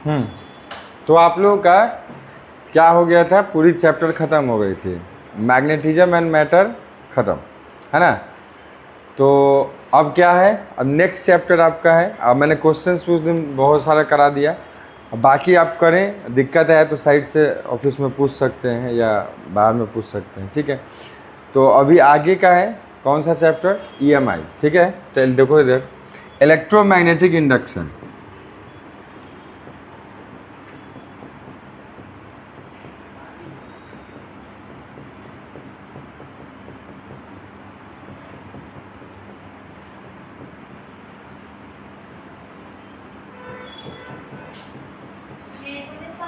हम्म तो आप लोगों का क्या हो गया था, पूरी चैप्टर ख़त्म हो गई थी, मैग्नेटिज्म एंड मैटर ख़त्म, है ना। तो अब क्या है, अब नेक्स्ट चैप्टर आपका है। अब मैंने क्वेश्चंस उस दिन बहुत सारा करा दिया, अब बाकी आप करें, दिक्कत है तो साइड से ऑफिस में पूछ सकते हैं या बाहर में पूछ सकते हैं, ठीक है। तो अभी आगे का है कौन सा चैप्टर, ईएमआई, ठीक है। तो देखो इधर, इलेक्ट्रोमैग्नेटिक इंडक्शन।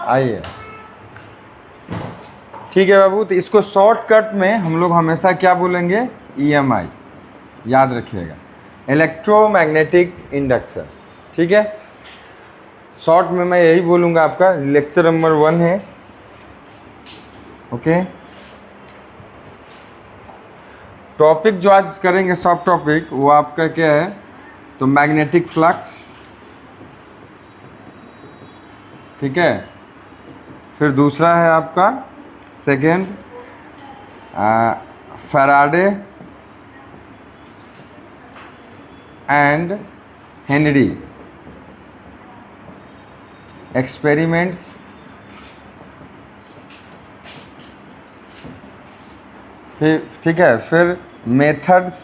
आइए, ठीक है बाबू। तो इसको शॉर्टकट में हम लोग हमेशा क्या बोलेंगे, ईएमआई, याद रखिएगा, इलेक्ट्रोमैग्नेटिक इंडक्शन, ठीक है। शॉर्ट में मैं यही बोलूँगा, आपका लेक्चर नंबर 1 है, ओके। टॉपिक जो आज करेंगे सब टॉपिक, वो आपका क्या है, तो मैग्नेटिक फ्लक्स, ठीक है। फिर दूसरा है आपका second Faraday and Henry experiments. फिर ठीक है, फिर methods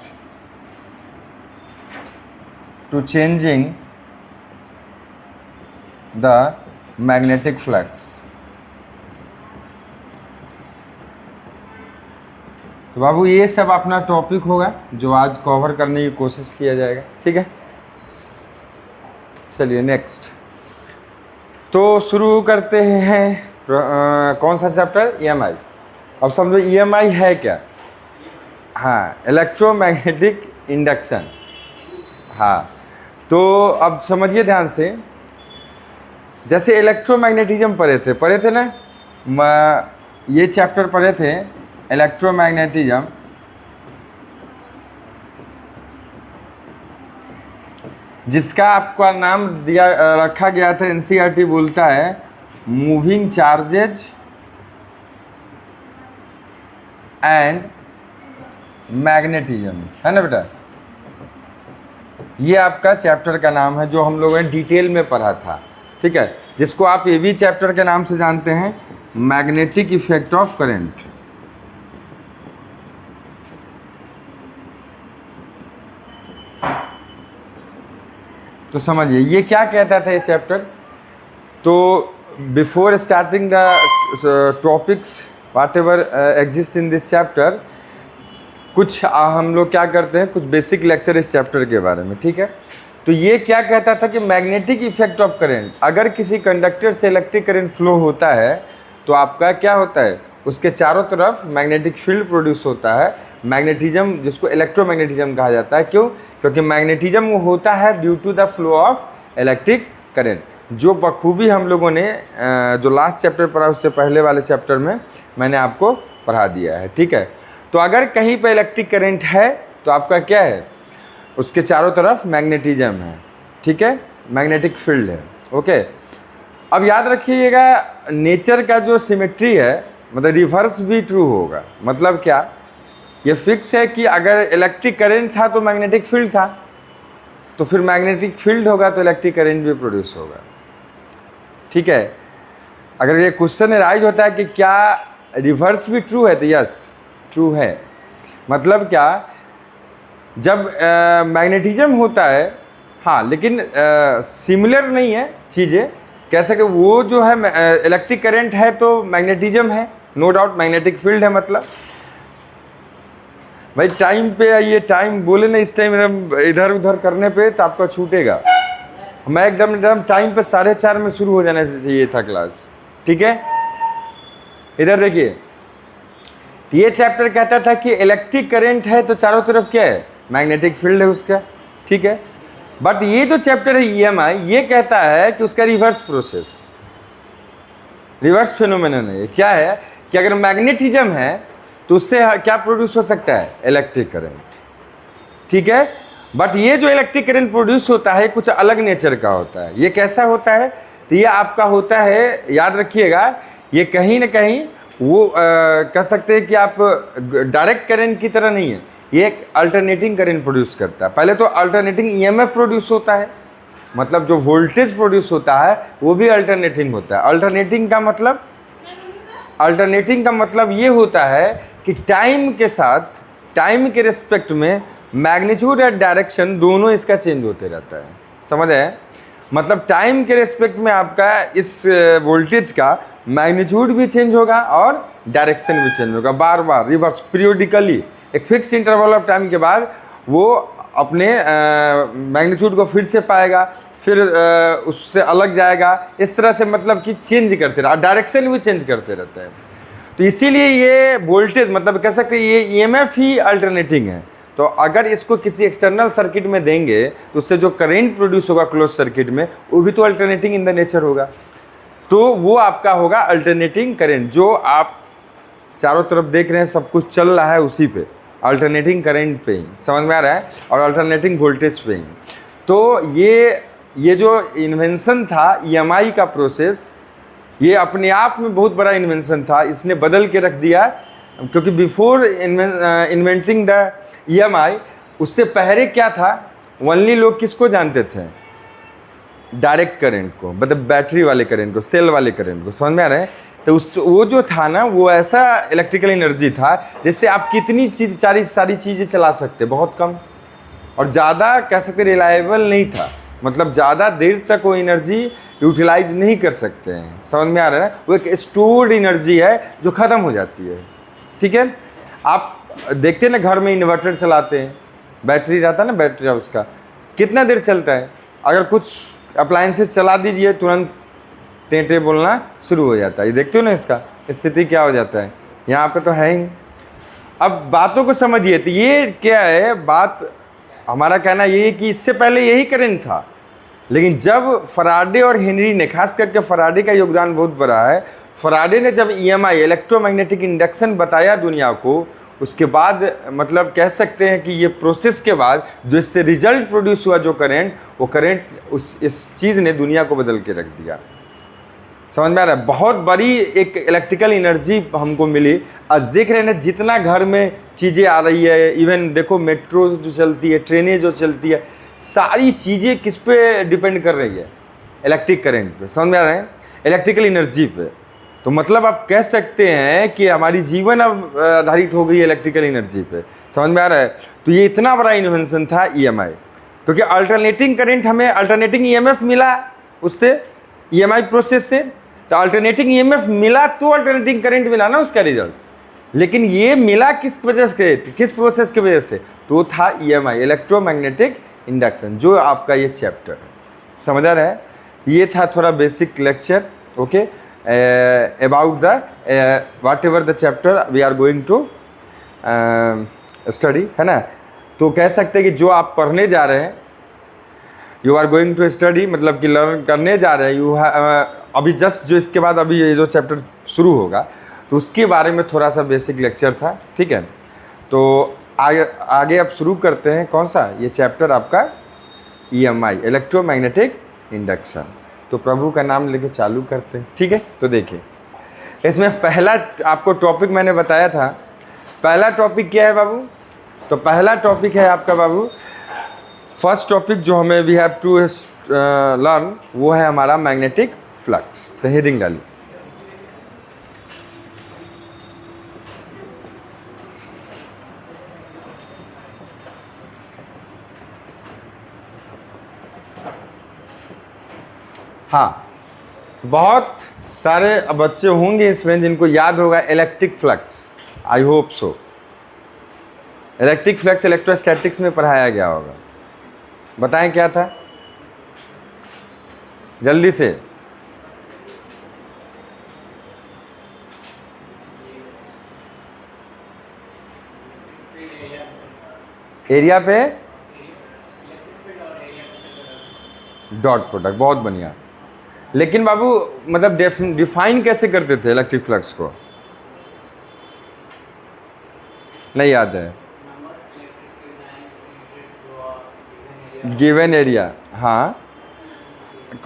to changing the magnetic flux. तो बाबू ये सब अपना टॉपिक होगा जो आज कवर करने की कोशिश किया जाएगा, ठीक है। चलिए नेक्स्ट, तो शुरू करते हैं कौन सा चैप्टर, ईएमआई। अब समझो ईएमआई है क्या, हाँ, इलेक्ट्रोमैग्नेटिक इंडक्शन। हाँ, तो अब समझिए ध्यान से, जैसे इलेक्ट्रोमैग्नेटिज्म पढ़े थे ना, ये चैप्टर पढ़े थे इलेक्ट्रोमैग्नेटिज्म, जिसका आपका नाम दिया रखा गया था, एनसीईआरटी बोलता है मूविंग चार्जेज एंड मैग्नेटिज्म, है ना बेटा। ये आपका चैप्टर का नाम है जो हम लोगों ने डिटेल में पढ़ा था, ठीक है, जिसको आप ये भी चैप्टर के नाम से जानते हैं, मैग्नेटिक इफेक्ट ऑफ करंट। तो समझिए ये क्या कहता था ये चैप्टर। तो before starting the topics whatever exist in this chapter, कुछ हम लोग क्या करते हैं, कुछ बेसिक लेक्चर इस चैप्टर के बारे में, ठीक है। तो ये क्या कहता था कि मैग्नेटिक इफेक्ट ऑफ करंट, अगर किसी कंडक्टर से इलेक्ट्रिक करंट फ्लो होता है तो आपका क्या होता है, उसके चारों तरफ मैग्नेटिक फील्ड प्रोड्यूस होता है, मैग्नेटिज्म, जिसको इलेक्ट्रोमैग्नेटिज्म कहा जाता है। क्यों, क्योंकि मैग्नेटिज्म वो होता है due to the flow of electric current, जो बखूबी हम लोगों ने जो लास्ट चैप्टर पढ़ा उससे पहले वाले चैप्टर में मैंने आपको पढ़ा दिया है, ठीक है। तो अगर कहीं पर इलेक्ट्रिक करंट है तो आपका क्या है, उसके चारों तरफ मैग्नेटिज्म है, ठीक है, मैग्नेटिक फील्ड है, ओके। अब याद रखिएगा, नेचर का जो सिमेट्री है, मतलब रिवर्स भी ट्रू होगा। मतलब क्या, ये फिक्स है कि अगर इलेक्ट्रिक करंट था तो मैग्नेटिक फील्ड था, तो फिर मैग्नेटिक फील्ड होगा तो इलेक्ट्रिक करंट भी प्रोड्यूस होगा, ठीक है। अगर ये क्वेश्चन राइज होता है कि क्या रिवर्स भी ट्रू है, तो यस ट्रू है। मतलब क्या, जब मैग्नेटिज्म होता है, हाँ, लेकिन सिमिलर नहीं है चीज़ें, कैसे कि वो जो है इलेक्ट्रिक करंट है तो मैग्नेटिज्म है, नो डाउट मैग्नेटिक फील्ड है। मतलब भाई टाइम पे आइए, टाइम बोले ना, इस टाइम इधर उधर करने पे तो आपका छूटेगा। मैं एकदम टाइम पे 4:30 में शुरू हो जाना चाहिए था क्लास, ठीक है। इधर देखिए, ये चैप्टर कहता था कि इलेक्ट्रिक करंट है तो चारों तरफ क्या है, मैग्नेटिक फील्ड है उसका, ठीक है। बट ये जो चैप्टर है ईएमआई, ये कहता है कि उसका रिवर्स प्रोसेस, रिवर्स फिनोमेनन है। क्या है कि अगर मैग्नेटिज्म है तो उससे क्या प्रोड्यूस हो सकता है, इलेक्ट्रिक करंट, ठीक है। बट ये जो इलेक्ट्रिक करंट प्रोड्यूस होता है कुछ अलग नेचर का होता है। ये कैसा होता है, तो ये आपका होता है, याद रखिएगा, ये कहीं ना कहीं वो कह सकते हैं कि आप डायरेक्ट करंट की तरह नहीं है, ये एक अल्टरनेटिंग करंट प्रोड्यूस करता है। पहले तो अल्टरनेटिंग ईएमएफ प्रोड्यूस होता है, मतलब जो वोल्टेज प्रोड्यूस होता है वो भी अल्टरनेटिंग होता है। अल्टरनेटिंग का मतलब ये होता है कि टाइम के साथ, टाइम के रिस्पेक्ट में मैग्नीट्यूड और डायरेक्शन दोनों इसका चेंज होते रहता है। समझ आए? मतलब टाइम के रिस्पेक्ट में आपका इस वोल्टेज का मैग्नीट्यूड भी चेंज होगा और डायरेक्शन भी चेंज होगा, बार बार रिवर्स पीरियोडिकली। एक फिक्स इंटरवल ऑफ टाइम के बाद वो अपने मैग्नीट्यूड को फिर से पाएगा, फिर उससे अलग जाएगा, इस तरह से मतलब कि चेंज करते रहा, डायरेक्शन भी चेंज करते रहते हैं। तो इसीलिए ये वोल्टेज मतलब कह सकते हैं ये ईएमएफ ही अल्टरनेटिंग है। तो अगर इसको किसी एक्सटर्नल सर्किट में देंगे तो उससे जो करंट प्रोड्यूस होगा क्लोज सर्किट में, वो भी तो अल्टरनेटिंग इन द नेचर होगा। तो वो आपका होगा अल्टरनेटिंग करंट। जो आप चारों तरफ देख रहे हैं सब कुछ चल रहा है उसी पे, अल्टरनेटिंग करंट पे ही, समझ में आ रहा है, और अल्टरनेटिंग वोल्टेज पे ही। तो ये जो इन्वेंशन था ईएमआई का प्रोसेस, ये अपने आप में बहुत बड़ा इन्वेंशन था, इसने बदल के रख दिया। क्योंकि बिफोर इन्वेंटिंग द ईएमआई, उससे पहले क्या था, ओनली लोग किसको जानते थे, डायरेक्ट करंट को, मतलब बैटरी वाले करंट को, सेल वाले करंट को, समझ में आ रहा है। तो वो जो था ना, वो ऐसा इलेक्ट्रिकल एनर्जी था जिससे आप कितनी सारी चीज़ें चला सकते, बहुत कम, और ज़्यादा कह सकते रिलायबल नहीं था, मतलब ज़्यादा देर तक वो एनर्जी यूटिलाइज नहीं कर सकते हैं। समझ में आ रहा है ना? वो एक स्टोर्ड एनर्जी है जो ख़त्म हो जाती है। ठीक है, आप देखते हैं ना घर में इन्वर्टर चलाते हैं, बैटरी रहता है ना, बैटरी उसका कितना देर चलता है। अगर कुछ अप्लायंसेस चला दीजिए तुरंत टेंटे बोलना शुरू हो जाता है। ये देखते हो ना इसका स्थिति क्या हो जाता है, यहाँ पे तो है ही। अब बातों को समझिए, तो ये क्या है बात, हमारा कहना ये है कि इससे पहले यही करंट था, लेकिन जब फराडे और हेनरी ने, खास करके फराडे का योगदान बहुत बड़ा है, फराडे ने जब ईएमआई इलेक्ट्रोमैग्नेटिक इंडक्शन बताया दुनिया को, उसके बाद मतलब कह सकते हैं कि ये प्रोसेस के बाद जो इससे रिजल्ट प्रोड्यूस हुआ, जो करंट, वो करंट इस चीज़ ने दुनिया को बदल के रख दिया। समझ में आ रहा है? बहुत बड़ी एक इलेक्ट्रिकल एनर्जी हमको मिली। आज देख रहे हैं ना, जितना घर में चीज़ें आ रही है, इवन देखो मेट्रो जो चलती है, ट्रेनें जो चलती है, सारी चीज़ें किस पे डिपेंड कर रही है, इलेक्ट्रिक करंट पे। समझ में आ रहे हैं? इलेक्ट्रिकल एनर्जी पे। तो मतलब आप कह सकते हैं कि हमारी जीवन अब आधारित हो गई है इलेक्ट्रिकल एनर्जी पे। समझ में आ रहा है? तो ये इतना बड़ा इन्वेंशन था ईएमआई, क्योंकि अल्टरनेटिंग करंट, हमें अल्टरनेटिंग ईएमएफ मिला उससे, ईएमआई प्रोसेस से। तो अल्टरनेटिंग ईएमएफ मिला तो अल्टरनेटिंग करंट मिला ना उसका रिजल्ट। लेकिन ये मिला किस वजह से, किस प्रोसेस की वजह से? तो था ईएमआई, इलेक्ट्रोमैग्नेटिक इंडक्शन, जो आपका ये चैप्टर है। समझ आ रहा है? ये था थोड़ा basic lecture, okay, about the whatever the chapter we are going to study, है ना। तो कह सकते हैं कि जो आप पढ़ने जा रहे हैं, you are going to study, मतलब कि लर्न करने जा रहे हैं, अभी जस्ट जो इसके बाद अभी ये जो चैप्टर शुरू होगा, तो उसके बारे में थोड़ा सा बेसिक लेक्चर था। ठीक है, तो आगे अब शुरू करते हैं। कौन सा? ये चैप्टर आपका ईएमआई, इलेक्ट्रोमैग्नेटिक इंडक्शन। तो प्रभु का नाम लेके चालू करते हैं। ठीक है, तो देखिए, इसमें पहला आपको टॉपिक मैंने बताया था। पहला टॉपिक क्या है बाबू? तो पहला टॉपिक है आपका बाबू, फर्स्ट टॉपिक जो हमें वी हैव टू लर्न, वो है हमारा मैग्नेटिक फ्लक्स। तो हेडिंग डालिए। हाँ, बहुत सारे बच्चे होंगे इसमें जिनको याद होगा electric flux, I hope so. Electric flux electrostatics में पढ़ाया गया होगा। बताएं क्या था जल्दी से। एरिया पे डॉट प्रोडक्ट, बहुत बढ़िया। लेकिन बाबू मतलब डिफाइन कैसे करते थे इलेक्ट्रिक फ्लक्स को? नहीं याद है? गिवन एरिया, हाँ,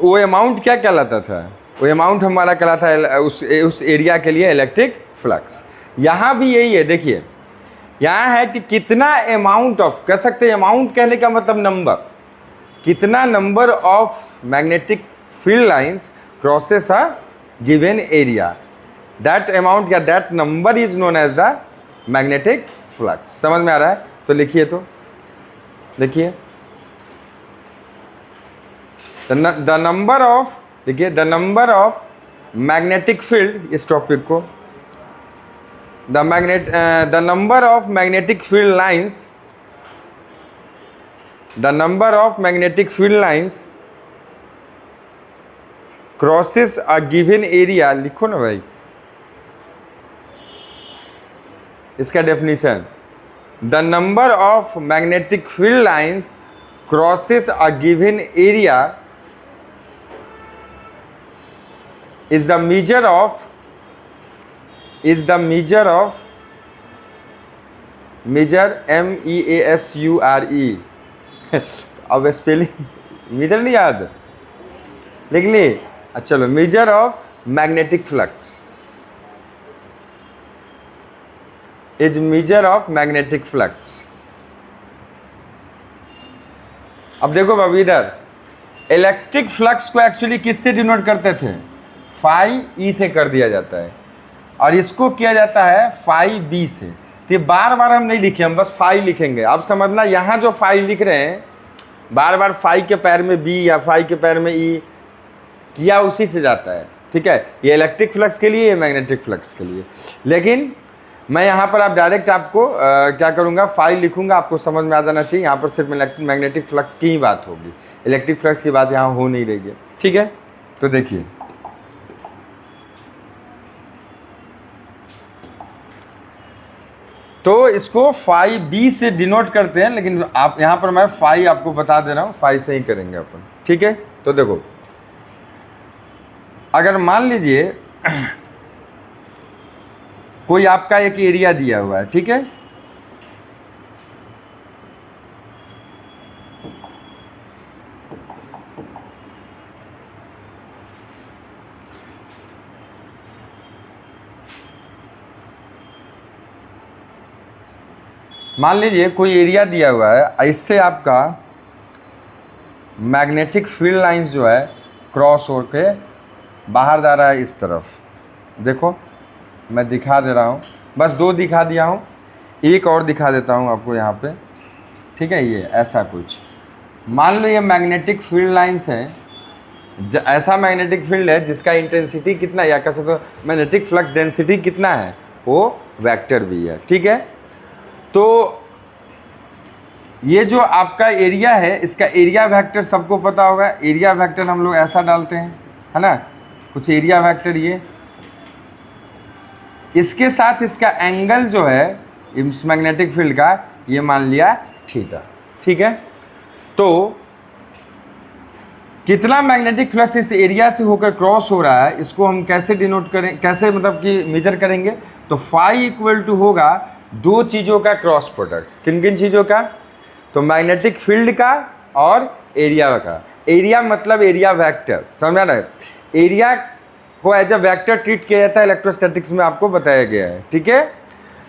वो अमाउंट क्या कहलाता था, वो अमाउंट हमारा कहलाता है उस एरिया के लिए इलेक्ट्रिक फ्लक्स। यहाँ भी यही है, देखिए यहाँ है कि कितना अमाउंट ऑफ, कह सकते हैं अमाउंट कहने का मतलब नंबर, कितना number of magnetic field lines crosses a given area, that amount या that number is known as the magnetic flux. समझ में आ रहा है? तो लिखिए, तो देखिए द नंबर ऑफ, देखिए the number of magnetic field, इस टॉपिक को the number of magnetic field lines, the number of magnetic field lines crosses a given area, लिखो ना भाई इसका definition, the number of magnetic field lines crosses a given area is the measure of MEASURE अब spelling major नहीं याद, लिख ली? अच्छा चलो, measure of magnetic flux is measure of magnetic flux. अब देखो बाबू, इधर इलेक्ट्रिक फ्लक्स को एक्चुअली किससे डिनोट करते थे? फाई ई से कर दिया जाता है, और इसको किया जाता है फाई बी से। तो ये बार बार हम नहीं लिखे, हम बस फाई लिखेंगे। आप समझना, यहाँ जो फाई लिख रहे हैं बार बार फाई के पैर में बी या फाई के पैर में ई किया, उसी से जाता है। ठीक है, ये इलेक्ट्रिक फ्लक्स के लिए, ये मैग्नेटिक फ्लक्स के लिए। लेकिन मैं यहाँ पर आप डायरेक्ट आपको क्या करूँगा, फाई लिखूँगा, आपको समझ में आ जाना चाहिए। यहाँ पर सिर्फ मैग्नेटिक फ्लक्स की ही बात होगी, इलेक्ट्रिक फ्लक्स की बात यहाँ हो नहीं रही है। ठीक है, तो देखिए तो इसको फाई बी से डिनोट करते हैं, लेकिन आप यहाँ पर मैं फाई आपको बता दे रहा हूँ, फाई से ही करेंगे अपन। ठीक है, तो देखो अगर मान लीजिए कोई आपका एक एरिया दिया हुआ है, ठीक है, मान लीजिए कोई एरिया दिया हुआ है, इससे आपका मैग्नेटिक फील्ड लाइंस जो है क्रॉस होके बाहर जा रहा है इस तरफ। देखो मैं दिखा दे रहा हूँ, बस दो दिखा दिया हूँ, एक और दिखा देता हूँ आपको यहाँ पे। ठीक है, ये ऐसा कुछ मान लो ये मैग्नेटिक फील्ड लाइंस है, ऐसा मैग्नेटिक फील्ड है जिसका इंटेंसिटी कितना, या कह सकते हो मैग्नेटिक फ्लक्स डेंसिटी कितना है, वो वेक्टर भी है। ठीक है, तो ये जो आपका एरिया है, इसका एरिया वेक्टर सबको पता होगा। एरिया वेक्टर हम लोग ऐसा डालते हैं, है ना, कुछ एरिया वेक्टर ये, इसके साथ इसका एंगल जो है इस मैग्नेटिक फील्ड का, ये मान लिया थीटा। ठीक है, तो कितना मैग्नेटिक फ्लक्स इस एरिया से होकर क्रॉस हो रहा है, इसको हम कैसे डिनोट करें, कैसे मतलब कि मेजर करेंगे? तो फाई इक्वल टू होगा दो चीज़ों का क्रॉस प्रोडक्ट। किन किन चीज़ों का? तो मैग्नेटिक फील्ड का और एरिया का। एरिया मतलब एरिया वेक्टर, समझा ना? एरिया को एज अ वेक्टर ट्रीट किया जाता है इलेक्ट्रोस्टैटिक्स में, आपको बताया गया है। ठीक है,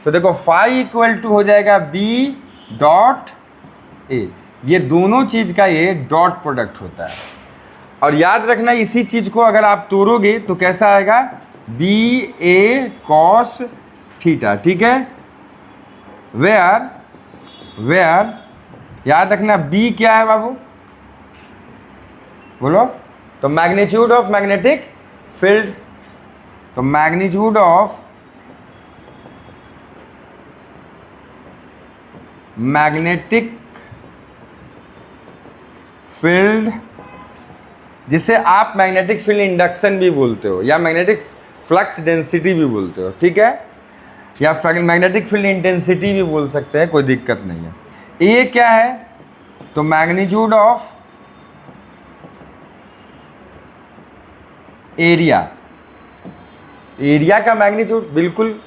तो देखो फाई इक्वल टू हो जाएगा बी डॉट ए, ये दोनों चीज़ का ये डॉट प्रोडक्ट होता है। और याद रखना, इसी चीज़ को अगर आप तोड़ोगे तो कैसा आएगा, बी ए कॉस थीटा। ठीक है, वेयर याद रखना बी क्या है बाबू, बोलो? तो मैग्नीट्यूड ऑफ मैग्नेटिक फील्ड। तो मैग्नीट्यूड ऑफ मैग्नेटिक फील्ड, जिसे आप मैग्नेटिक फील्ड इंडक्शन भी बोलते हो या मैग्नेटिक फ्लक्स डेंसिटी भी बोलते हो। ठीक है, या मैग्नेटिक फील्ड इंटेंसिटी भी बोल सकते हैं, कोई दिक्कत नहीं है। ये क्या है? तो मैग्नीट्यूड ऑफ एरिया, एरिया का मैग्नीट्यूड बिल्कुल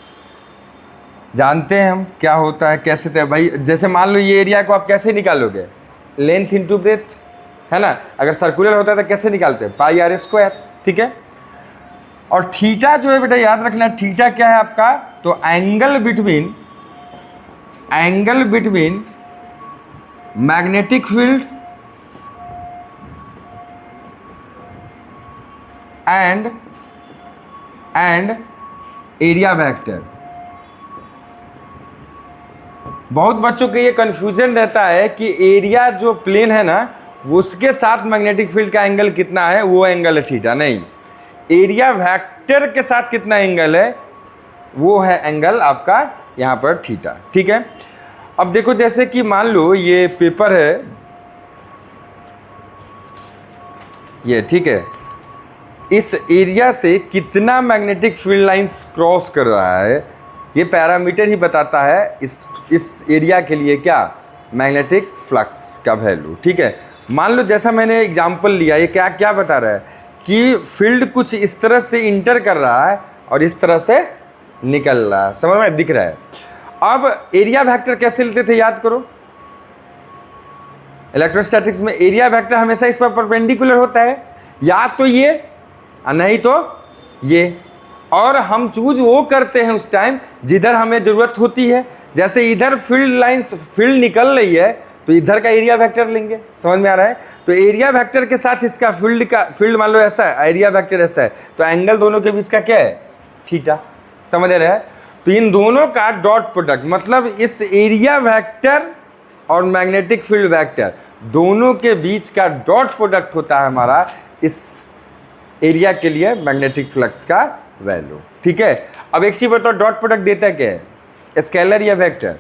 जानते हैं हम क्या होता है, कैसे भाई। जैसे मान लो ये एरिया को आप कैसे निकालोगे, लेंथ इंटू ब्रेथ, है ना। अगर सर्कुलर होता है तो कैसे निकालते हैं, पाई आर स्क्वायर, ठीक है। और थीटा जो है बेटा याद रखना, थीटा क्या है आपका, तो angle between magnetic field and area vector. बहुत बच्चों के ये कंफ्यूजन रहता है कि एरिया जो प्लेन है ना, उसके साथ मैग्नेटिक फील्ड का एंगल कितना है, वो एंगल है थीटा। नहीं, एरिया वेक्टर के साथ कितना एंगल है, वो है एंगल आपका यहाँ पर थीटा, ठीक है। अब देखो जैसे कि मान लो ये पेपर है ये, ठीक है, इस एरिया से कितना मैग्नेटिक फील्ड लाइंस क्रॉस कर रहा है, ये पैरामीटर ही बताता है इस एरिया के लिए क्या, मैग्नेटिक फ्लक्स का वैल्यू, ठीक है। मान लो जैसा मैंने एग्जांपल लिया, ये क्या क्या बता रहा है कि फील्ड कुछ इस तरह से इंटर कर रहा है और इस तरह से निकल रहा है, समझ में दिख रहा है। अब एरिया वेक्टर कैसे लेते थे याद करो, इलेक्ट्रोस्टैटिक्स में एरिया वेक्टर हमेशा इस पर परपेंडिकुलर होता है, या तो ये नहीं तो ये, और हम चूज वो करते हैं उस टाइम जिधर हमें ज़रूरत होती है। जैसे इधर फील्ड निकल रही है तो इधर का एरिया वेक्टर लेंगे, समझ में आ रहा है। तो एरिया वेक्टर के साथ इसका फील्ड मान लो ऐसा है, एरिया वेक्टर ऐसा है, तो एंगल दोनों के बीच का क्या है, थीटा, समझ रहे हैं। तो इन दोनों का डॉट प्रोडक्ट, मतलब इस एरिया वेक्टर और मैग्नेटिक फील्ड वेक्टर दोनों के बीच का डॉट प्रोडक्ट होता है हमारा इस एरिया के लिए मैग्नेटिक फ्लक्स का वैल्यू, ठीक है। अब एक चीज बताओ, डॉट प्रोडक्ट देता क्या है, स्केलर या वेक्टर,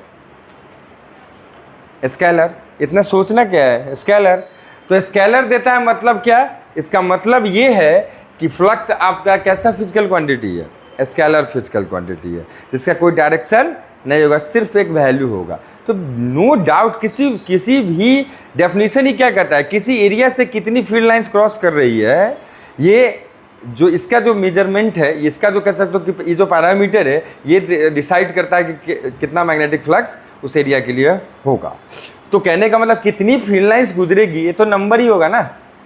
स्केलर, इतना सोचना क्या है, स्केलर। तो स्केलर देता है मतलब क्या, इसका मतलब ये है कि फ्लक्स आपका कैसा फिजिकल क्वांटिटी है, स्केलर फिजिकल क्वांटिटी है, जिसका कोई डायरेक्शन नहीं होगा, सिर्फ एक वैल्यू होगा। तो नो डाउट किसी भी डेफिनेशन ही क्या कहता है, किसी एरिया से कितनी फील्ड लाइंस क्रॉस कर रही है, ये जो इसका जो मेजरमेंट है, इसका जो कह सकते हो कि ये जो पैरामीटर है, ये डिसाइड करता है कि कितना मैग्नेटिक फ्लक्स उस एरिया के लिए होगा। तो कहने का मतलब कितनी फील्ड लाइंस गुजरेगी, ये तो नंबर ही होगा ना,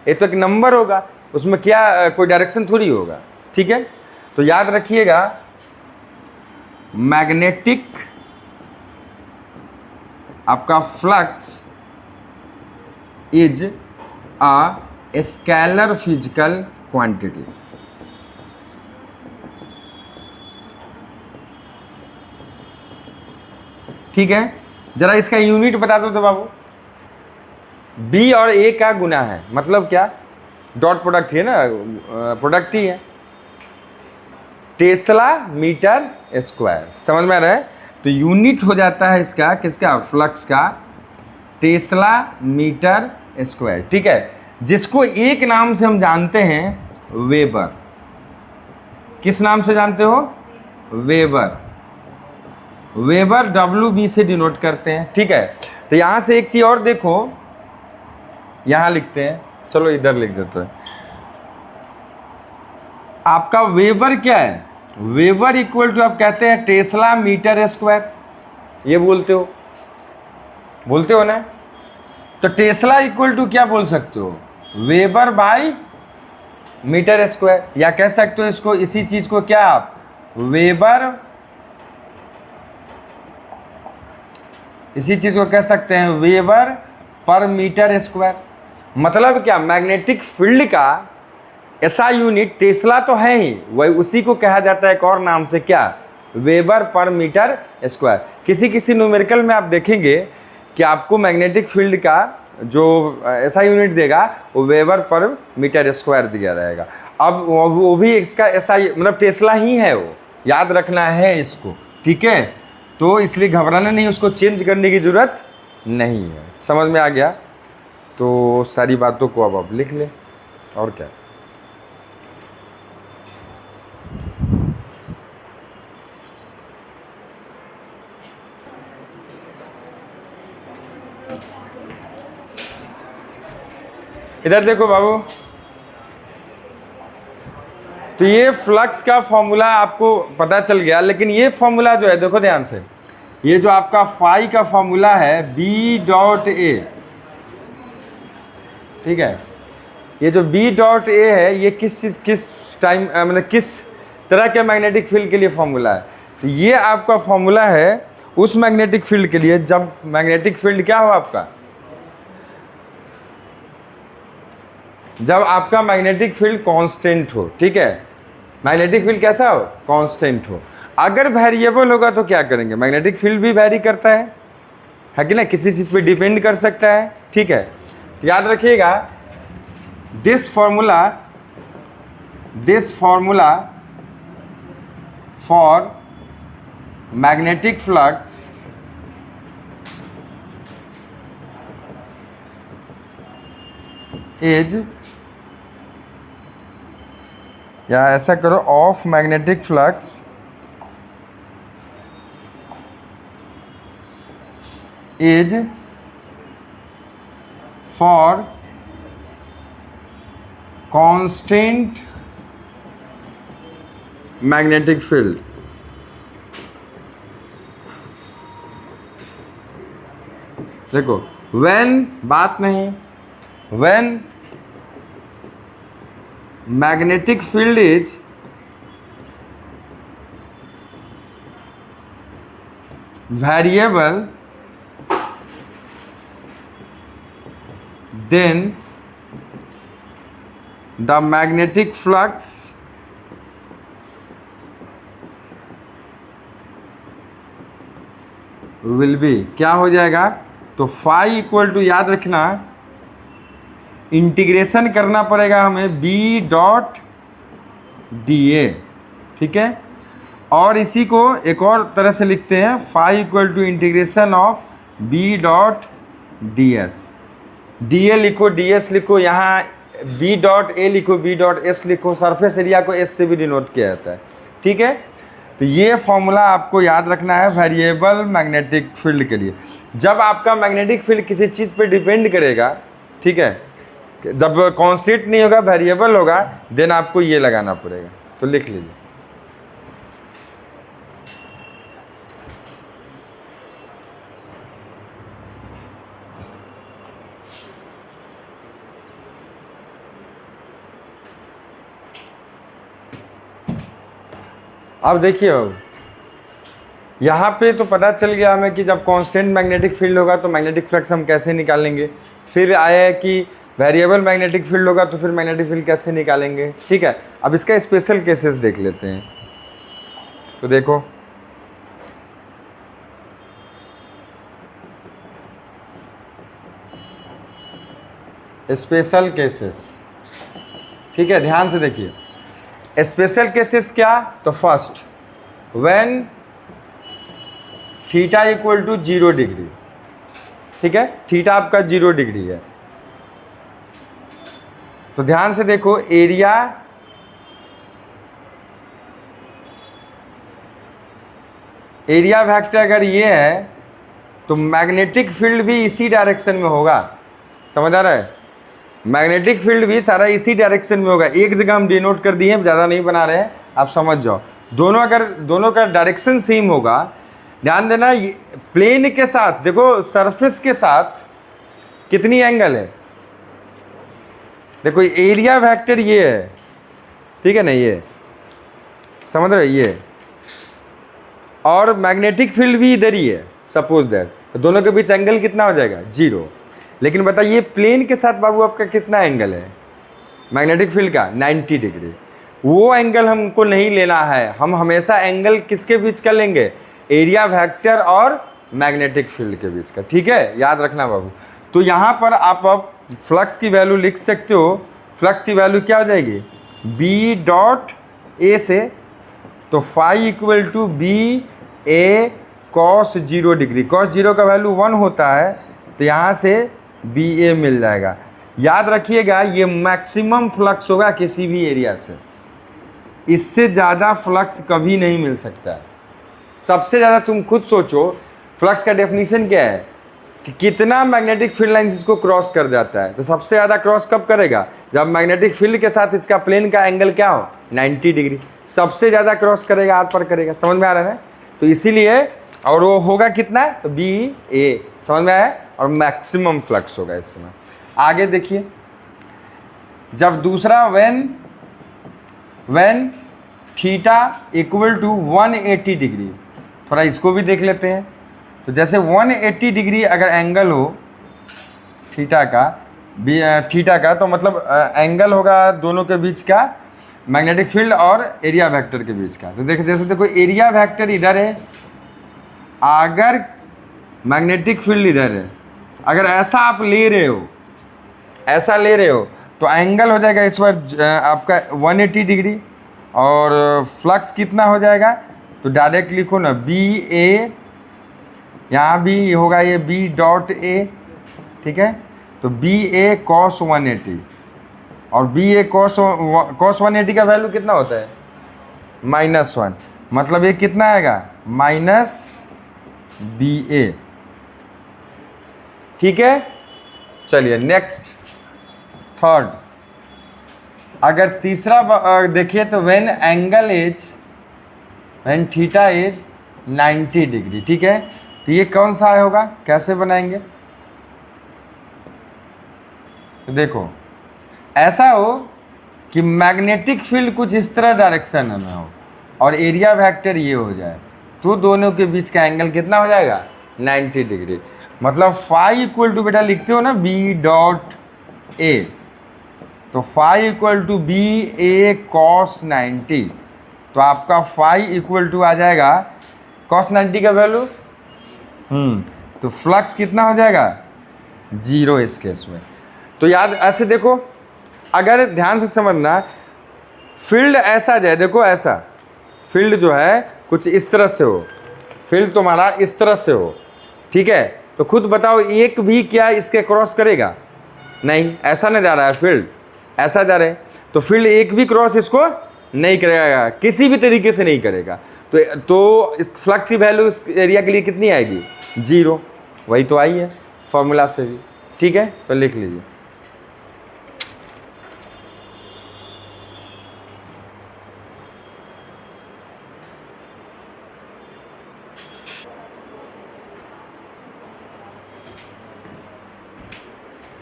ये तो एक नंबर होगा, उसमें क्या कोई डायरेक्शन थोड़ी होगा, ठीक है। तो याद रखिएगा, मैग्नेटिक आपका flux is a scalar physical quantity, ठीक है। जरा इसका यूनिट बता दो तो बाबू, बी और ए का गुना है, मतलब क्या, डॉट प्रोडक्ट है ना, प्रोडक्ट ही है, टेस्ला मीटर स्क्वायर, समझ में आ रहा है। तो यूनिट हो जाता है इसका किसका, फ्लक्स का, टेस्ला मीटर स्क्वायर, ठीक है, जिसको एक नाम से हम जानते हैं वेबर। किस नाम से जानते हो, वेबर, वेबर WB से डिनोट करते हैं, ठीक है। तो यहाँ से एक चीज़ और देखो, यहाँ लिखते हैं, चलो इधर लिख देते हैं, आपका वेबर क्या है, वेबर इक्वल टू आप कहते हैं टेस्ला मीटर स्क्वायर, ये बोलते हो ना। तो टेस्ला इक्वल टू क्या बोल सकते हो, वेबर बाय मीटर स्क्वायर, या कह सकते हो इसको, इसी चीज को क्या आप वेबर, इसी चीज को कह सकते हैं वेबर पर मीटर स्क्वायर। मतलब क्या, मैग्नेटिक फील्ड का ऐसा यूनिट टेस्ला तो है ही, वही उसी को कहा जाता है एक और नाम से, क्या, वेबर पर मीटर स्क्वायर। किसी न्यूमेरिकल में आप देखेंगे कि आपको मैग्नेटिक फील्ड का जो ऐसा यूनिट देगा वो वेबर पर मीटर स्क्वायर दिया रहेगा। अब वो भी इसका ऐसा मतलब टेस्ला ही है, वो याद रखना है इसको, ठीक है। तो इसलिए घबराना नहीं, उसको चेंज करने की ज़रूरत नहीं है, समझ में आ गया। तो सारी बातों को अब आप लिख लें, और क्या। इधर देखो बाबू, तो ये फ्लक्स का फॉर्मूला आपको पता चल गया, लेकिन ये फॉर्मूला जो है देखो ध्यान से, ये जो आपका फाई का फॉर्मूला है B.A, ठीक है। ये जो B डॉट ए है ये किस टाइम मतलब किस तरह के मैग्नेटिक फील्ड के लिए फॉर्मूला है? तो ये आपका फॉर्मूला है उस मैग्नेटिक फील्ड के लिए जब मैग्नेटिक फील्ड क्या हो आपका, जब आपका मैग्नेटिक फील्ड कांस्टेंट हो। ठीक है, मैग्नेटिक फील्ड कैसा हो, कांस्टेंट हो। अगर वेरिएबल होगा तो क्या करेंगे, मैग्नेटिक फील्ड भी वेरी करता है कि ना, किसी चीज़ पे डिपेंड कर सकता है। ठीक है, याद रखिएगा this formula for magnetic flux is, या ऐसा करो, of magnetic flux is for constant magnetic field. देखो व्हेन, बात नहीं, when magnetic field is variable, then the magnetic flux will be, क्या हो जाएगा, तो फाई इक्वल टू, याद रखना इंटीग्रेशन करना पड़ेगा हमें B डॉट डी ए। ठीक है, और इसी को एक और तरह से लिखते हैं, phi equal to integration of B dot d s. D A लिखो, डी एस लिखो, यहाँ B डॉट ए लिखो, B डॉट एस लिखो, सरफेस एरिया को S से भी डिनोट किया जाता है। ठीक है, तो ये फॉर्मूला आपको याद रखना है वेरिएबल मैग्नेटिक फील्ड के लिए। जब आपका मैग्नेटिक फील्ड किसी चीज़ पे डिपेंड करेगा, ठीक है, जब कांस्टेंट नहीं होगा, वेरिएबल होगा, देन आपको ये लगाना पड़ेगा। तो लिख लीजिए, अब देखिए यहाँ पे तो पता चल गया हमें कि जब कांस्टेंट मैग्नेटिक फील्ड होगा तो मैग्नेटिक फ्लक्स हम कैसे निकालेंगे। फिर आया है कि वेरिएबल मैग्नेटिक फील्ड होगा तो फिर मैग्नेटिक फील्ड कैसे निकालेंगे। ठीक है, अब इसका स्पेशल केसेस देख लेते हैं। तो देखो स्पेशल केसेस, ठीक है, ध्यान से देखिए स्पेशल केसेस क्या, तो first when theta equal to 0 degree. ठीक है, थीटा आपका 0 डिग्री है, तो ध्यान से देखो एरिया वेक्टर अगर ये है तो मैग्नेटिक फील्ड भी इसी डायरेक्शन में होगा। समझ आ रहा है, मैग्नेटिक फील्ड भी सारा इसी डायरेक्शन में होगा। एक जगह हम डिनोट कर दिए, ज़्यादा नहीं बना रहे हैं, आप समझ जाओ। दोनों का डायरेक्शन सेम होगा। ध्यान देना, प्लेन के साथ देखो, सरफेस के साथ कितनी एंगल है, देखो एरिया वेक्टर ये है, ठीक है ना, ये समझ रहे, ये और मैग्नेटिक फील्ड भी इधर ही है, सपोज दैट, तो दोनों के बीच एंगल कितना हो जाएगा, 0। लेकिन बताइए प्लेन के साथ बाबू आपका कितना एंगल है मैग्नेटिक फील्ड का, 90 डिग्री। वो एंगल हमको नहीं लेना है, हम हमेशा एंगल किसके बीच का लेंगे, एरिया वेक्टर और मैग्नेटिक फील्ड के बीच का। ठीक है, याद रखना बाबू। तो यहाँ पर आप अब फ्लक्स की वैल्यू लिख सकते हो। फ्लक्स की वैल्यू क्या हो जाएगी, बी डॉट ए से, तो phi equal to B A cos 0 degree. Cos 0 का वैल्यू 1 होता है, तो यहाँ से बी ए मिल जाएगा। याद रखिएगा ये मैक्सिमम फ्लक्स होगा किसी भी एरिया से, इससे ज़्यादा फ्लक्स कभी नहीं मिल सकता है। सबसे ज़्यादा तुम खुद सोचो, फ्लक्स का डेफिनेशन क्या है कि कितना मैग्नेटिक फील्ड लाइन इसको क्रॉस कर जाता है। तो सबसे ज़्यादा क्रॉस कब करेगा, जब मैग्नेटिक फील्ड के साथ इसका प्लेन का एंगल क्या हो, 90 डिग्री। सबसे ज़्यादा क्रॉस करेगा, आर पर करेगा। समझ में आ रहा है ना, तो इसीलिए, और वो होगा कितना, तो बी ए, समझ में आया, और मैक्सिमम फ्लक्स होगा इस समय। आगे देखिए, जब दूसरा when theta equal to 180 degree, थोड़ा इसको भी देख लेते हैं। तो जैसे 180 डिग्री अगर एंगल हो थीटा का तो मतलब एंगल होगा दोनों के बीच का, मैग्नेटिक फील्ड और एरिया वेक्टर के बीच का। तो जैसे देखो एरिया वेक्टर इधर है, अगर मैग्नेटिक फील्ड इधर है, अगर ऐसा आप ले रहे हो तो एंगल हो जाएगा इस बार आपका 180 डिग्री, और फ्लक्स कितना हो जाएगा, तो डायरेक्ट लिखो ना बी ए, यहाँ भी होगा ये बी डॉट ए, ठीक है। तो बी ए कॉस 180, और बी ए कॉस 180 का वैल्यू कितना होता है, -1, मतलब ये कितना आएगा माइनस बी ए, ठीक है। चलिए नेक्स्ट, थर्ड, अगर तीसरा देखिए तो व्हेन थीटा इज 90 डिग्री, ठीक है। तो ये कौन सा होगा, कैसे बनाएंगे, तो देखो ऐसा हो कि मैग्नेटिक फील्ड कुछ इस तरह डायरेक्शन में हो और एरिया वेक्टर ये हो जाए, तो दोनों के बीच का एंगल कितना हो जाएगा 90 डिग्री। मतलब फाई इक्वल टू, बेटा लिखते हो ना बी डॉट ए, तो phi equal to B A cos 90, तो आपका फाई इक्वल टू आ जाएगा कॉस 90 का वैल्यू, तो फ्लक्स कितना हो जाएगा 0 इस केस में। तो याद ऐसे देखो, अगर ध्यान से समझना, फील्ड ऐसा जाए, देखो ऐसा फील्ड जो है कुछ इस तरह से हो, फील्ड तुम्हारा इस तरह से हो, ठीक है। तो खुद बताओ एक भी क्या इसके क्रॉस करेगा, नहीं, ऐसा नहीं जा रहा है फील्ड, ऐसा जा रहे हैं, तो फील्ड एक भी क्रॉस इसको नहीं करेगा, किसी भी तरीके से नहीं करेगा। तो इस फ्लक्स की वैल्यू इस एरिया के लिए कितनी आएगी 0, वही तो आई है फॉर्मूला से भी, ठीक है। तो लिख लीजिए,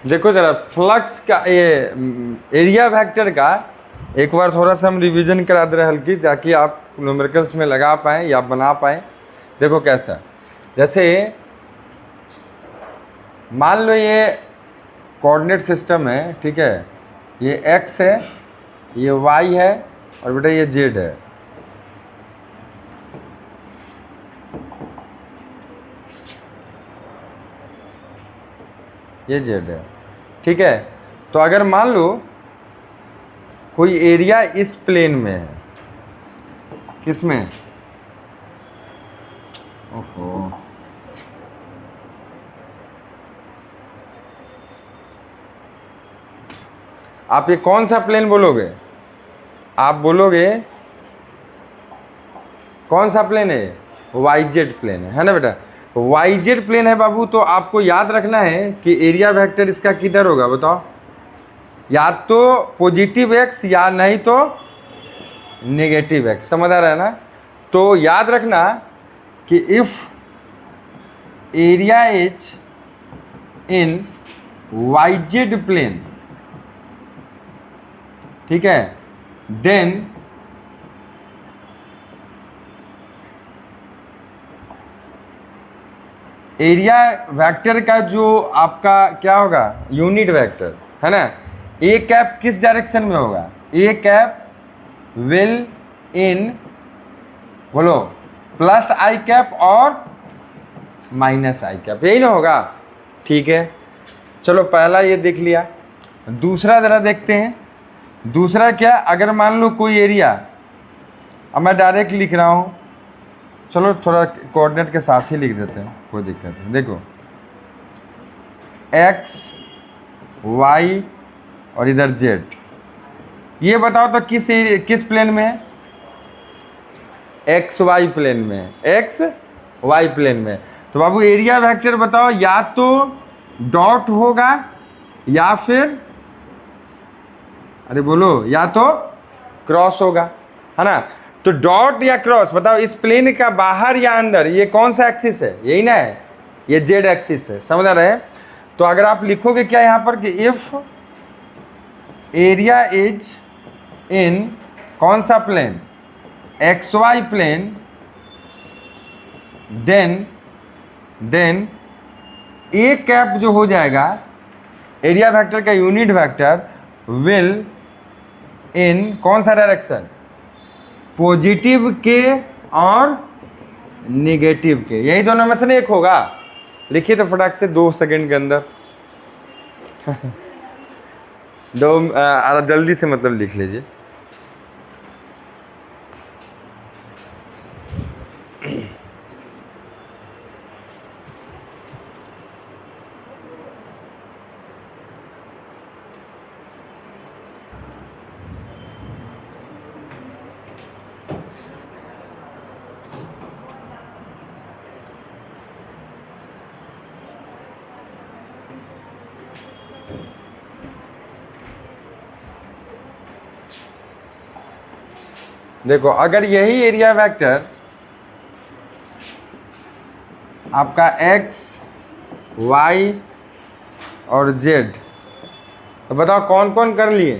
देखो जरा फ्लक्स का ये एरिया वेक्टर का एक बार थोड़ा सा हम रिवीजन करा दे रहे हल्की, ताकि आप न्यूमेरिकल्स में लगा पाएँ या बना पाएँ। देखो कैसा, जैसे मान लो ये कोऑर्डिनेट सिस्टम है, ठीक है, ये x है, ये y है, और बेटा ये z है। ये z है, ठीक है। तो अगर मान लो कोई एरिया इस प्लेन में है, किस में, ओहो, आप ये कौन सा प्लेन बोलोगे, आप बोलोगे कौन सा प्लेन है, YZ प्लेन है ना बेटा। YZ प्लेन है बाबू, तो आपको याद रखना है कि एरिया वेक्टर इसका किधर होगा, बताओ, या तो पॉजिटिव x या नहीं तो नेगेटिव x, समझ आ रहा है ना। तो याद रखना कि if area is in YZ plane, ठीक है, देन एरिया वेक्टर का जो आपका क्या होगा, यूनिट वेक्टर है ना, ए कैप किस डायरेक्शन में होगा, ए कैप विल इन, बोलो, प्लस आई कैप और माइनस आई कैप, यही ना होगा, ठीक है। चलो पहला ये देख लिया, दूसरा ज़रा देखते हैं। दूसरा क्या, अगर मान लो कोई एरिया, अब मैं डायरेक्ट लिख रहा हूँ, चलो थोड़ा कोऑर्डिनेट के साथ ही लिख देते हैं, कोई दिक्कत नहीं। देखो x y और इधर z, ये बताओ तो किस प्लेन में है, एक्स वाई प्लेन में, एक्स वाई प्लेन में। तो बाबू एरिया वेक्टर बताओ, या तो डॉट होगा या फिर, अरे बोलो, या तो क्रॉस होगा, है ना। तो डॉट या क्रॉस बताओ, इस प्लेन का बाहर या अंदर, ये कौन सा एक्सिस है, यही ना है, ये जेड एक्सिस है, समझ आ रहे हैं। तो अगर आप लिखोगे क्या यहाँ पर कि इफ एरिया इज इन कौन सा plane, XY plane, then A cap जो हो जाएगा एरिया वेक्टर का यूनिट वेक्टर विल इन कौन सा डायरेक्शन, पॉजिटिव के और नेगेटिव के, यही दोनों में से नहीं एक होगा। लिखिए तो फटाक से 2 सेकंड के अंदर जल्दी से मतलब लिख लीजिए। देखो अगर यही एरिया वेक्टर आपका x, y और z, तो बताओ कौन कौन कर लिए,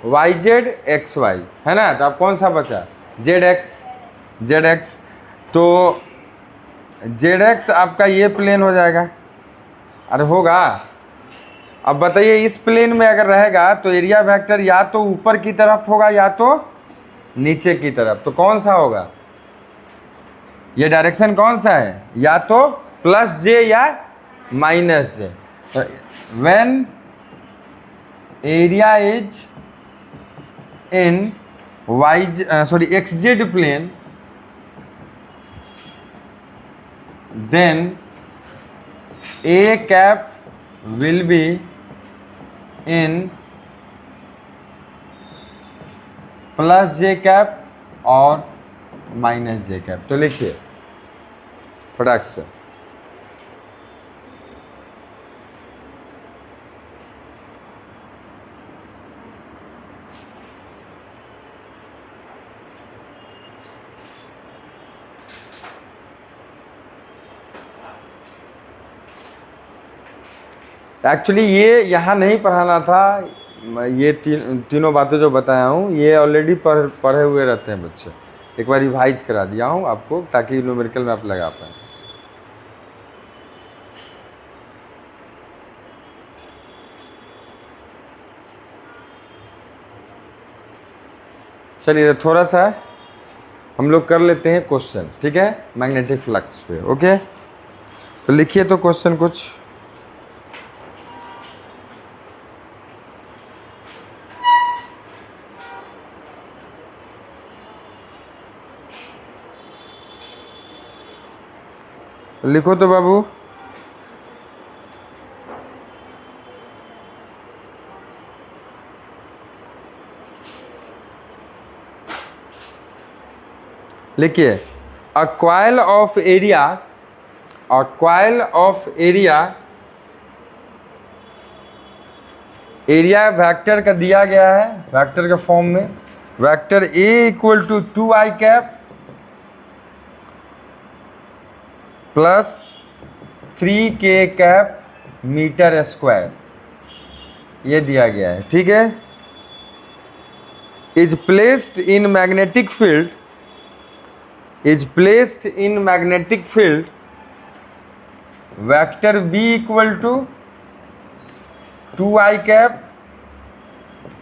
yz xy है ना, तो अब कौन सा बचा, zx। तो zx आपका ये प्लेन हो जाएगा, अरे होगा। अब बताइए इस प्लेन में अगर रहेगा तो एरिया वेक्टर या तो ऊपर की तरफ होगा या तो नीचे की तरफ, तो कौन सा होगा, ये डायरेक्शन कौन सा है, या तो +j या -j। तो when area is in xz plane then a cap will be in +j cap और -j कैप। तो लिखिए फटाक से, एक्चुअली ये यहाँ नहीं पढ़ाना था, ये तीनों बातें जो बताया हूँ ये ऑलरेडी पढ़े हुए रहते हैं बच्चे, एक बार रिवाइज करा दिया हूँ आपको ताकि न्यूमेरिकल में आप लगा पाएँ। चलिए थोड़ा सा हम लोग कर लेते हैं क्वेश्चन, ठीक है, मैग्नेटिक फ्लक्स पे। ओके तो लिखिए तो क्वेश्चन कुछ, लिखो तो बाबू। लिखिए a coil of area, area vector का दिया गया है, वेक्टर के फॉर्म में, vector A = 2i cap plus 3k cap metre square, ये दिया गया है, ठीक है। Is placed in magnetic field, vector B = 2i cap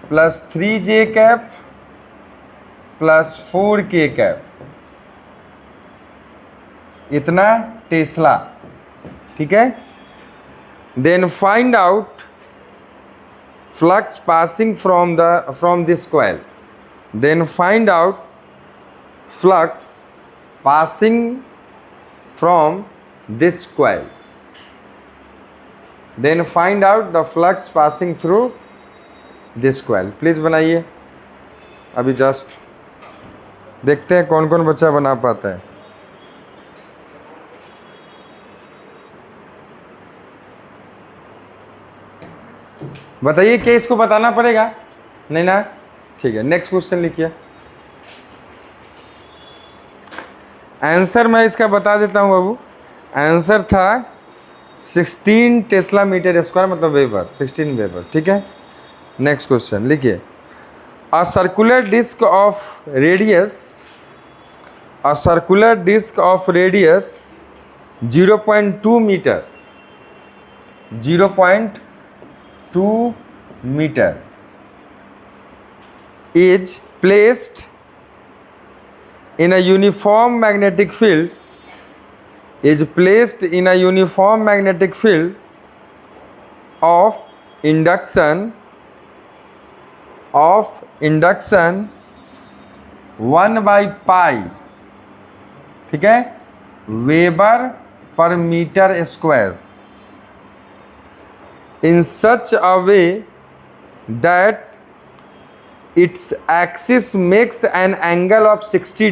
plus 3j cap plus 4k cap, इतना टेस्ला, ठीक है। Then find out flux passing from this coil, then find out flux passing from this coil, then find out the flux passing through this coil. Please बनाइए, अभी just देखते हैं कौन कौन बच्चा बना पाता है। बताइए क्या इसको बताना पड़ेगा, नहीं ना, ठीक है। नेक्स्ट क्वेश्चन लिखिए, आंसर मैं इसका बता देता हूँ बाबू। आंसर था 16 टेस्ला मीटर स्क्वायर, मतलब वेबर, 16 वेबर, ठीक है। नेक्स्ट क्वेश्चन लिखिए, a circular disc of radius 0.2 metre 0.2 metre is placed in a uniform magnetic field of induction 1/pi, ठीक है, weber per metre square, in such a way that its axis makes an angle of 60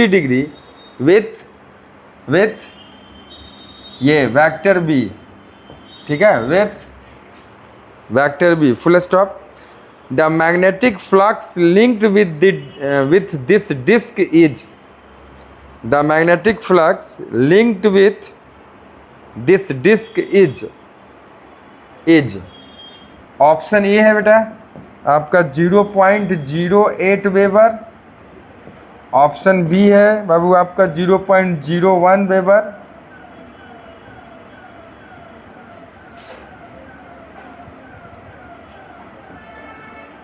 degree, with ये vector B, ठीक है, with vector B, full stop. The magnetic flux linked with this disk is option A है बेटा आपका 0.08 weber, option B है बाबू आपका 0.01 weber,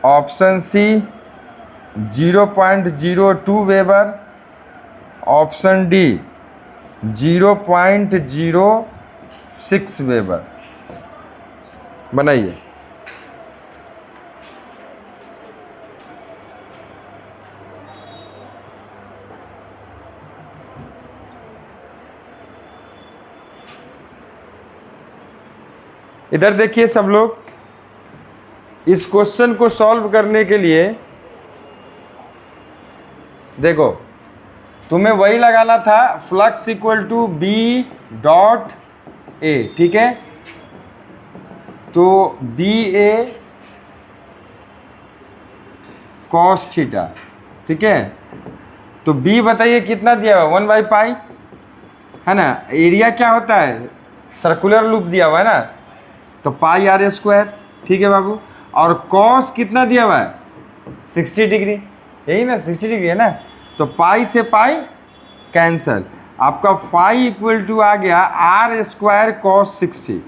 option C 0.02 weber, option D 0.06 weber. बनाइए। इधर देखिए सब लोग, इस क्वेश्चन को सॉल्व करने के लिए देखो तुम्हें वही लगाना था, flux equal to B dot A, ठीक है, तो बी ए कॉस थीटा, ठीक है, तो बी बताइए कितना दिया हुआ 1/पाई है ना, एरिया क्या होता है सर्कुलर लूप दिया हुआ है ना, तो पाई आर स्क्वायर, ठीक है बाबू, और कॉस कितना दिया हुआ है 60 डिग्री, यही ना 60 डिग्री है ना, तो पाई से पाई कैंसल, आपका फाई इक्वल टू आ गया आर स्क्वायर कॉस 60।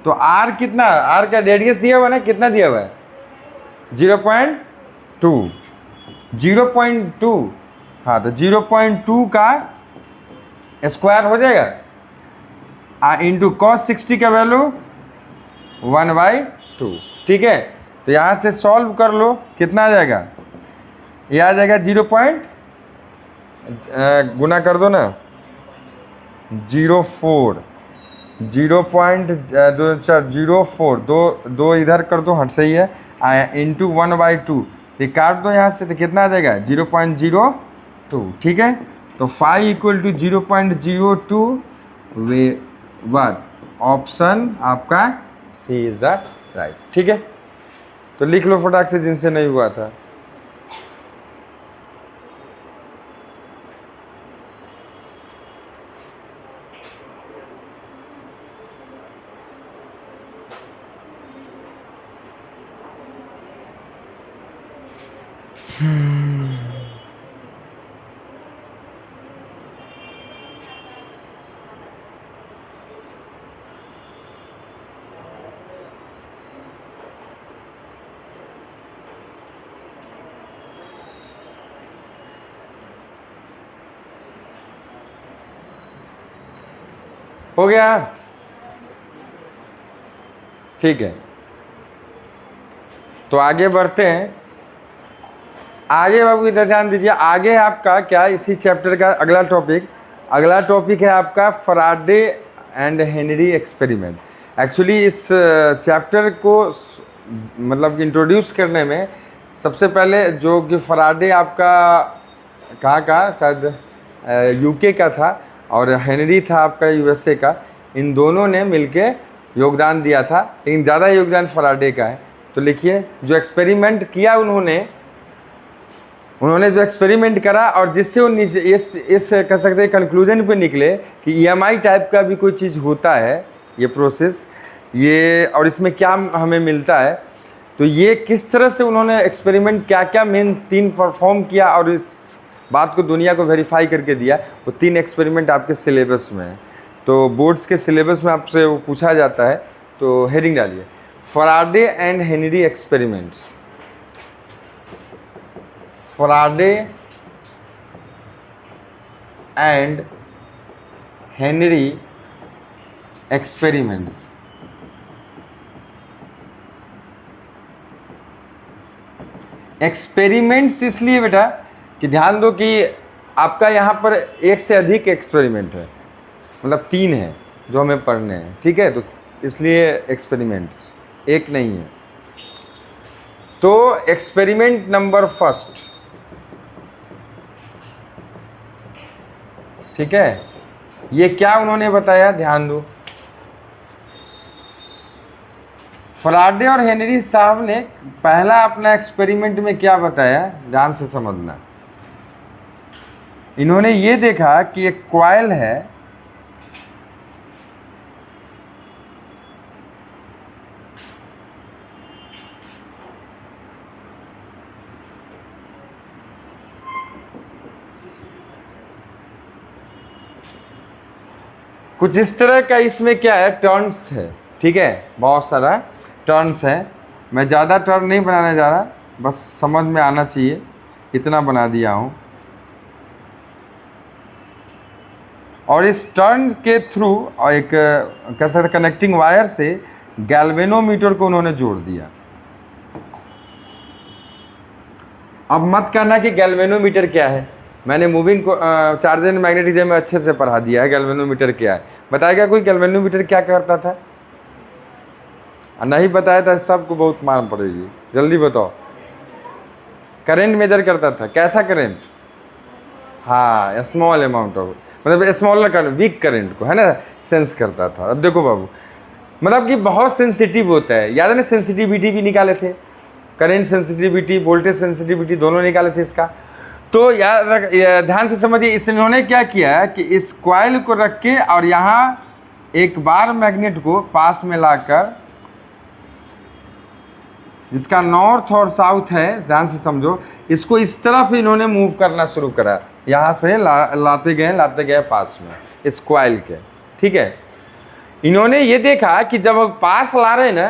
तो आर कितना, आर का रेडियस दिया हुआ है ना, कितना दिया हुआ है 0.2, हाँ, तो 0.2 का स्क्वायर हो जाएगा इंटू कॉस 60 का वैल्यू 1/2, ठीक है, तो यहाँ से सॉल्व कर लो, कितना आ जाएगा, ये आ जाएगा 0. गुना कर दो ना 0.4, 0.04, दो इधर कर दो, हट सही है, इंटू 1/2, ये काट दो यहाँ से, तो कितना आ जाएगा 0.02, ठीक है, तो phi equal to 0.02 weber, option आपका सी इज द राइट, ठीक है, तो लिख लो फटाक से जिनसे नहीं हुआ था। हो गया, ठीक है, तो आगे बढ़ते हैं। आगे बाबू इधर ध्यान दीजिए, आगे आपका क्या इसी चैप्टर का अगला टॉपिक है आपका Faraday and Henry experiment. Actually इस चैप्टर को मतलब इंट्रोड्यूस करने में सबसे पहले जो कि फराडे आपका कहाँ का, शायद यूके का था, और हेनरी था आपका यूएसए का, इन दोनों ने मिलके योगदान दिया था, लेकिन ज़्यादा योगदान फराडे का है। तो लिखिए, जो एक्सपेरिमेंट किया उन्होंने उन्होंने जो एक्सपेरिमेंट करा और जिससे वो इस कह सकते हैं कंक्लूजन पे निकले कि ईएमआई टाइप का भी कोई चीज़ होता है, ये प्रोसेस, ये और इसमें क्या हमें मिलता है। तो ये किस तरह से उन्होंने एक्सपेरिमेंट क्या क्या मेन 3 परफॉर्म किया और इस बात को दुनिया को वेरीफाई करके दिया, वो 3 एक्सपेरिमेंट आपके सिलेबस में है। तो बोर्ड्स के सिलेबस में आपसे वो पूछा जाता है, तो हेडिंग डालिए Faraday and Henry experiments. Faraday and Henry experiments. Experiments इसलिए बेटा कि ध्यान दो कि आपका यहाँ पर एक से अधिक एक्सपेरिमेंट है, मतलब 3 है जो हमें पढ़ने हैं, ठीक है। तो इसलिए एक्सपेरिमेंट्स एक नहीं है। तो एक्सपेरिमेंट नंबर फर्स्ट, ठीक है, ये क्या उन्होंने बताया, ध्यान दो। फराडे और हेनरी साहब ने पहला अपना एक्सपेरिमेंट में क्या बताया, ध्यान से समझना। इन्होंने ये देखा कि एक कॉइल है, कुछ इस तरह का, इसमें क्या है, टर्न्स है, ठीक है, बहुत सारा टर्न्स है। मैं ज़्यादा टर्न नहीं बनाने जा रहा, बस समझ में आना चाहिए, इतना बना दिया हूँ। और इस टर्न के थ्रू और एक कह सकते कनेक्टिंग वायर से गैल्वेनोमीटर को उन्होंने जोड़ दिया। अब मत कहना कि गैल्वेनोमीटर क्या है, मैंने मूविंग चार्ज एंड मैग्नेटिज्म में अच्छे से पढ़ा दिया है गैल्वेनोमीटर क्या है। बताएगा कोई गैल्वेनोमीटर क्या करता था? नहीं बताया था सबको बहुत मार पड़ेगी, जल्दी बताओ। करंट मेजर करता था, कैसा करंट? हाँ, स्मॉल अमाउंट ऑफ, मतलब स्मॉलर करंट, वीक करंट को, है ना, सेंस करता था। अब देखो बाबू, मतलब कि बहुत सेंसिटिव होता है, याद है ना, सेंसिटिविटी भी निकाले थे, करंट सेंसिटिविटी, वोल्टेज सेंसिटिविटी दोनों निकाले थे इसका। तो यार ध्यान से समझिए, इन्होंने क्या किया कि इस कॉइल को रख के और यहाँ एक बार मैग्नेट को पास में लाकर, जिसका नॉर्थ और साउथ है, ध्यान से समझो, इसको इस तरफ इन्होंने मूव करना शुरू करा, यहाँ से लाते गए पास में इस कॉइल के, ठीक है। इन्होंने ये देखा कि जब पास ला रहे हैं ना,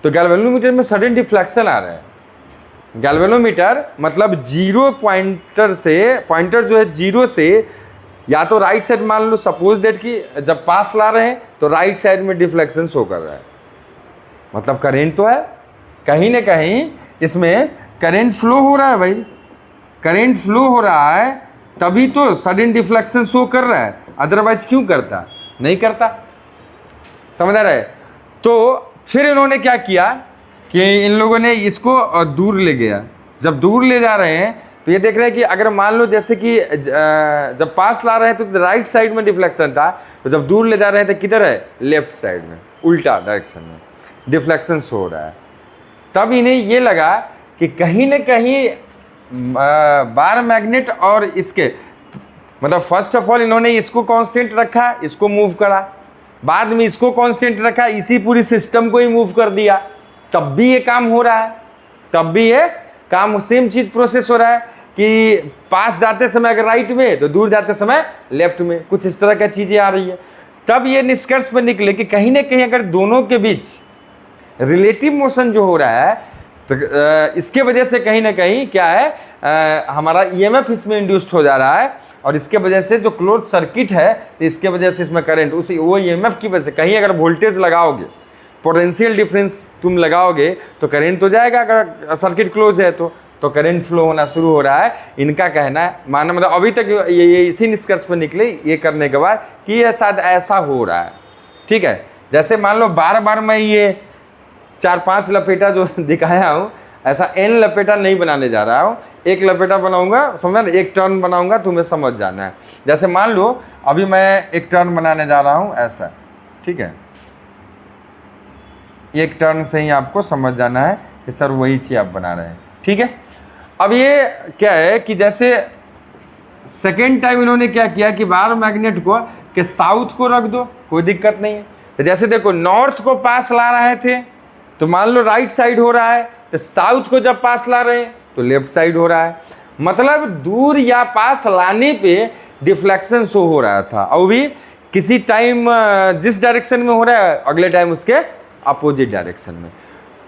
तो गैल्वेनोमीटर में सडन डिफ्लेक्शन आ रहा है। गैल्वेनोमीटर मतलब जीरो पॉइंटर से, पॉइंटर जो है जीरो से, या तो राइट साइड मान लो, सपोज दैट कि जब पास ला रहे हैं तो राइट साइड में डिफ्लेक्शन शो कर रहा है, मतलब करेंट तो है, कहीं ना कहीं इसमें करंट फ्लो हो रहा है भाई, करंट फ्लो हो रहा है तभी तो सडन डिफ्लेक्शन शो कर रहा है, अदरवाइज क्यों करता, नहीं करता, समझ रहे। तो फिर इन्होंने क्या किया कि इन लोगों ने इसको दूर ले गया। जब दूर ले जा रहे हैं तो ये देख रहे हैं कि अगर मान लो जैसे कि जब पास ला रहे हैं तो राइट साइड में डिफ्लेक्शन था, तो जब दूर ले जा रहे हैं तो किधर है, लेफ्ट साइड में, उल्टा डायरेक्शन में डिफ्लेक्शन शो हो रहा है। तब इन्हें ये लगा कि कहीं न कहीं बार मैग्नेट और इसके, मतलब फर्स्ट ऑफ ऑल इन्होंने इसको कांस्टेंट रखा, इसको मूव करा, बाद में इसको कांस्टेंट रखा, इसी पूरी सिस्टम को ही मूव कर दिया, तब भी ये काम हो रहा है, तब भी ये काम सेम चीज़ प्रोसेस हो रहा है कि पास जाते समय अगर राइट में तो दूर जाते समय लेफ्ट में, कुछ इस तरह की चीज़ें आ रही है। तब ये निष्कर्ष पर निकले कि कहीं ना कहीं अगर दोनों के बीच रिलेटिव मोशन जो हो रहा है, तो इसके वजह से कहीं ना कहीं क्या है, हमारा ईएमएफ इसमें इंड्यूस्ड हो जा रहा है, और इसके वजह से जो क्लोज सर्किट है, इसके वजह से इसमें करंट, उसी वो ईएमएफ की वजह से, कहीं अगर वोल्टेज लगाओगे, पोटेंशियल डिफरेंस तुम लगाओगे तो करंट तो जाएगा, अगर सर्किट क्लोज है तो करंट फ्लो होना शुरू हो रहा है। इनका कहना है, माना मतलब अभी तक ये इसी निष्कर्ष पर निकले ये करने के बाद कि ये शायद ऐसा हो रहा है, ठीक है। जैसे मान लो बार बार मैं ये 4-5 लपेटा जो दिखाया हूँ, ऐसा n लपेटा नहीं बनाने जा रहा हूँ, एक लपेटा बनाऊंगा, समझा ना, एक टर्न बनाऊंगा, तुम्हें समझ जाना है। जैसे मान लो अभी मैं एक टर्न बनाने जा रहा हूँ ऐसा, ठीक है, एक टर्न से ही आपको समझ जाना है कि सर वही चीज़ आप बना रहे हैं, ठीक है। अब ये क्या है कि जैसे सेकेंड टाइम इन्होंने क्या किया कि बार मैग्नेट को कि साउथ को रख दो, कोई दिक्कत नहीं है। तो जैसे देखो नॉर्थ को पास ला रहे थे तो मान लो राइट साइड हो रहा है, तो साउथ को जब पास ला रहे हैं तो लेफ्ट साइड हो रहा है। मतलब दूर या पास लाने पे डिफ्लेक्शन शो हो रहा था, और भी किसी टाइम जिस डायरेक्शन में हो रहा है अगले टाइम उसके अपोजिट डायरेक्शन में।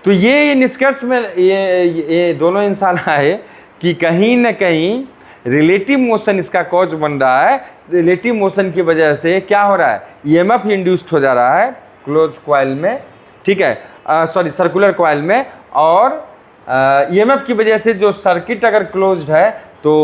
तो ये निष्कर्ष में ये दोनों इंसान आए कि कहीं ना कहीं रिलेटिव मोशन इसका कॉज बन रहा है। रिलेटिव मोशन की वजह से क्या हो रहा है, ईएमएफ इंड्यूस्ड हो जा रहा है क्लोज कॉइल में, ठीक है, सॉरी सर्कुलर कॉइल में, और ईएमएफ की वजह से जो सर्किट अगर क्लोज्ड है तो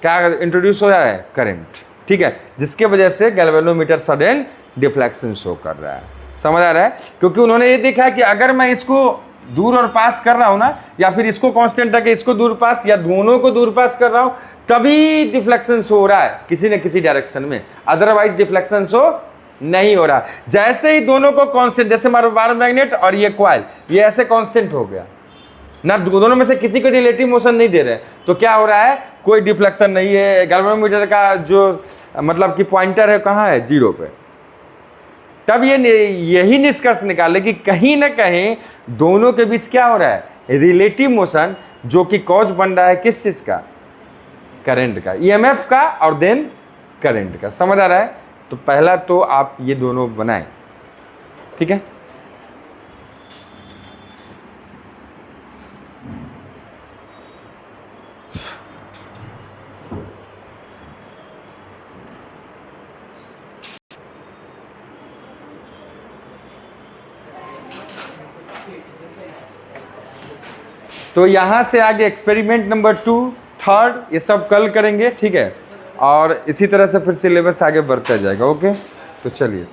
क्या इंट्रोड्यूस हो रहा है, करंट, ठीक है, जिसके वजह से गैल्वेनोमीटर सडन डिफ्लेक्शन शो कर रहा है। समझ आ रहा है? क्योंकि उन्होंने ये देखा कि अगर मैं इसको दूर और पास कर रहा हूं ना, या फिर इसको कांस्टेंट रख के इसको दूर पास या दोनों को दूर पास कर रहा हूं, तभी डिफ्लेक्शन शो हो रहा है किसी न किसी डायरेक्शन में, अदरवाइज डिफ्लेक्शन शो नहीं हो रहा। जैसे ही दोनों को कांस्टेंट, जैसे बार मैग्नेट और ये कॉइल, ये ऐसे कांस्टेंट हो गया ना, दोनों में से किसी को रिलेटिव मोशन नहीं दे रहे, तो क्या हो रहा है, कोई डिफ्लेक्शन नहीं है। गैल्वेनोमीटर का जो मतलब कि पॉइंटर है कहाँ है, जीरो पे। तब यही निष्कर्ष निकाले कि कहीं ना कहीं दोनों के बीच क्या हो रहा है, रिलेटिव मोशन, जो कि कॉज बन रहा है किस चीज का, करंट का, ईएमएफ का और देन करंट का। समझ आ रहा है? तो पहला तो आप ये दोनों बनाएं, ठीक है। तो यहाँ से आगे एक्सपेरिमेंट नंबर 2, 3 ये सब कल करेंगे, ठीक है, और इसी तरह से फिर सिलेबस आगे बढ़ता जाएगा। ओके, तो चलिए।